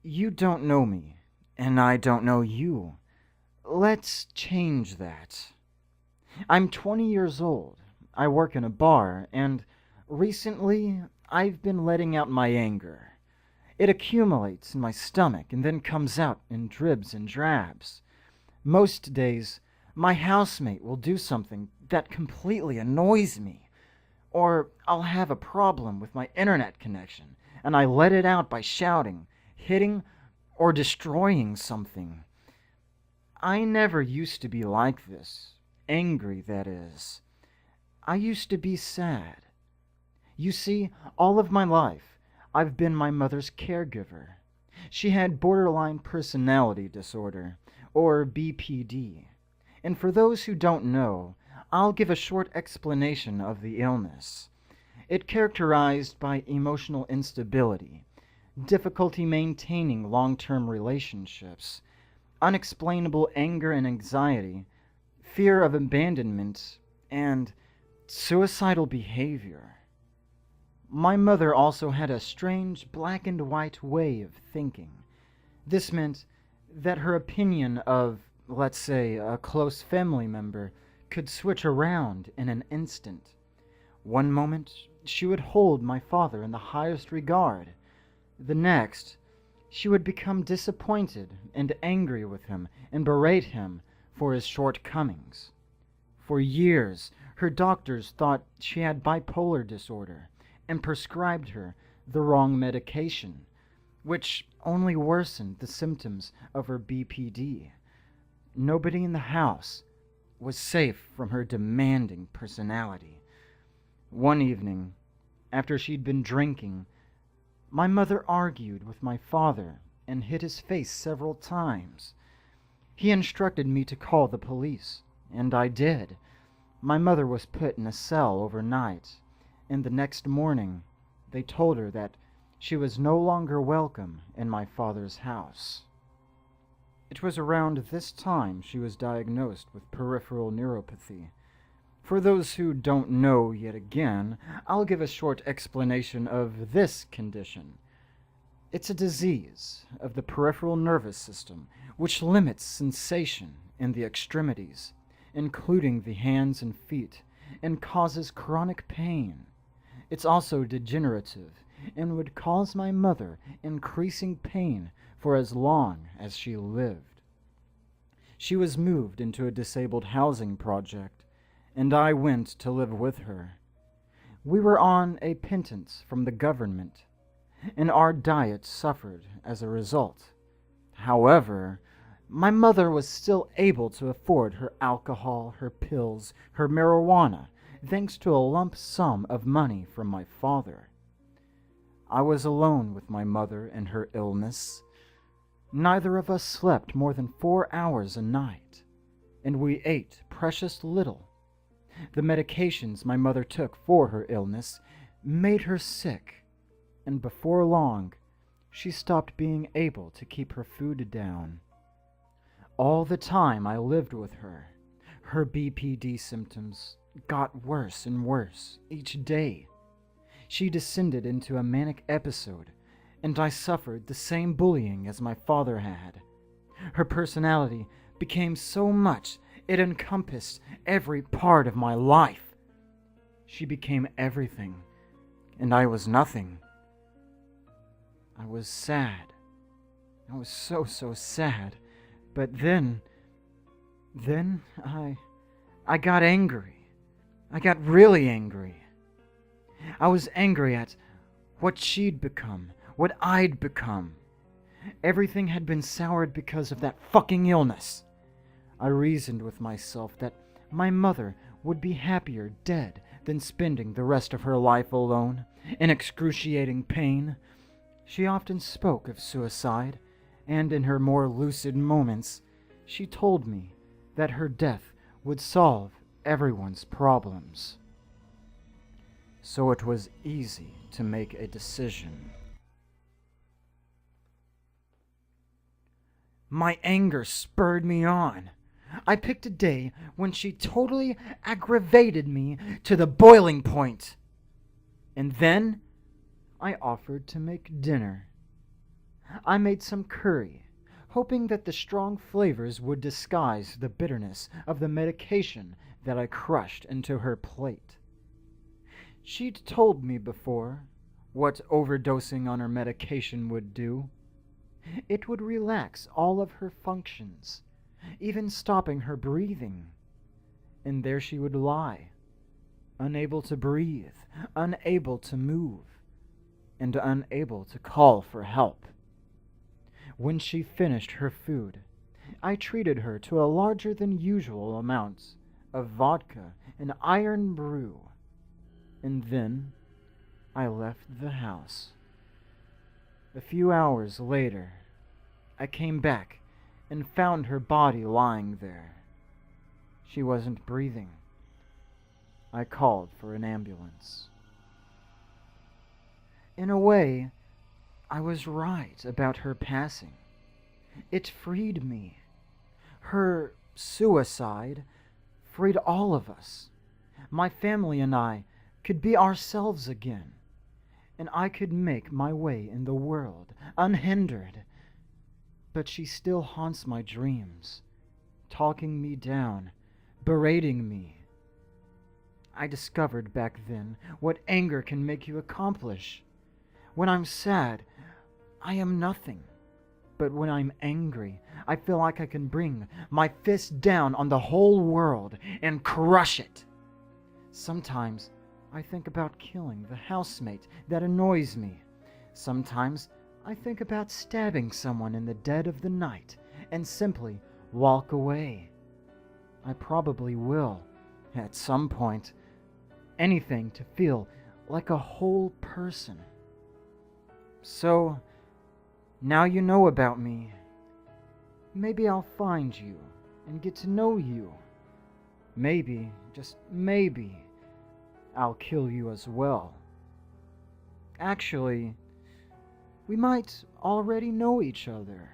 You don't know me, and I don't know you. Let's change that. I'm 20 years old. I work in a bar, and recently I've been letting out my anger. It accumulates in my stomach and then comes out in dribs and drabs. Most days, my housemate will do something that completely annoys me, or I'll have a problem with my internet connection, and I let it out by shouting, hitting, or destroying something. I never used to be like this. Angry, that is. I used to be sad. You see, all of my life, I've been my mother's caregiver. She had borderline personality disorder, or BPD. And for those who don't know, I'll give a short explanation of the illness. It characterized by emotional instability, difficulty maintaining long-term relationships, unexplainable anger and anxiety, fear of abandonment, and suicidal behavior. My mother also had a strange black and white way of thinking. This meant that her opinion of, let's say, a close family member could switch around in an instant. One moment, she would hold my father in the highest regard. The next, she would become disappointed and angry with him and berate him for his shortcomings. For years, her doctors thought she had bipolar disorder and prescribed her the wrong medication, which only worsened the symptoms of her BPD. Nobody in the house was safe from her demanding personality. One evening, after she'd been drinking, my mother argued with my father and hit his face several times. He instructed me to call the police, and I did. My mother was put in a cell overnight, and the next morning they told her that she was no longer welcome in my father's house. It was around this time she was diagnosed with peripheral neuropathy. For those who don't know yet again, I'll give a short explanation of this condition. It's a disease of the peripheral nervous system which limits sensation in the extremities, including the hands and feet, and causes chronic pain. It's also degenerative and would cause my mother increasing pain for as long as she lived. She was moved into a disabled housing project, and I went to live with her. We were on a pittance from the government, and our diet suffered as a result. However, my mother was still able to afford her alcohol, her pills, her marijuana, thanks to a lump sum of money from my father. I was alone with my mother in her illness. Neither of us slept more than 4 hours a night, and we ate precious little. The medications my mother took for her illness made her sick, and before long, she stopped being able to keep her food down. All the time I lived with her, her BPD symptoms got worse and worse each day. She descended into a manic episode, and I suffered the same bullying as my father had. Her personality became so much it encompassed every part of my life. She became everything, and I was nothing. I was sad. I was so sad. But then I got angry. I got really angry. I was angry at what she'd become, what I'd become. Everything had been soured because of that fucking illness. I reasoned with myself that my mother would be happier dead than spending the rest of her life alone, in excruciating pain. She often spoke of suicide, and in her more lucid moments, she told me that her death would solve everyone's problems. So it was easy to make a decision. My anger spurred me on. I picked a day when she totally aggravated me to the boiling point. And then I offered to make dinner. I made some curry, hoping that the strong flavors would disguise the bitterness of the medication that I crushed into her plate. She'd told me before what overdosing on her medication would do. It would relax all of her functions, even stopping her breathing. And there she would lie, unable to breathe, unable to move, and unable to call for help. When she finished her food, I treated her to a larger than usual amount of vodka and iron brew, and then I left the house. A few hours later, I came back and found her body lying there. She wasn't breathing. I called for an ambulance. In a way, I was right about her passing. It freed me. Her suicide freed all of us. My family and I could be ourselves again, and I could make my way in the world unhindered. But she still haunts my dreams, talking me down, berating me. I discovered back then what anger can make you accomplish. When I'm sad, I am nothing. But when I'm angry, I feel like I can bring my fist down on the whole world and crush it. Sometimes I think about killing the housemate that annoys me. Sometimes I think about stabbing someone in the dead of the night and simply walk away. I probably will, at some point. Anything to feel like a whole person. So, now you know about me. Maybe I'll find you and get to know you. Maybe, just maybe, I'll kill you as well. Actually, we might already know each other.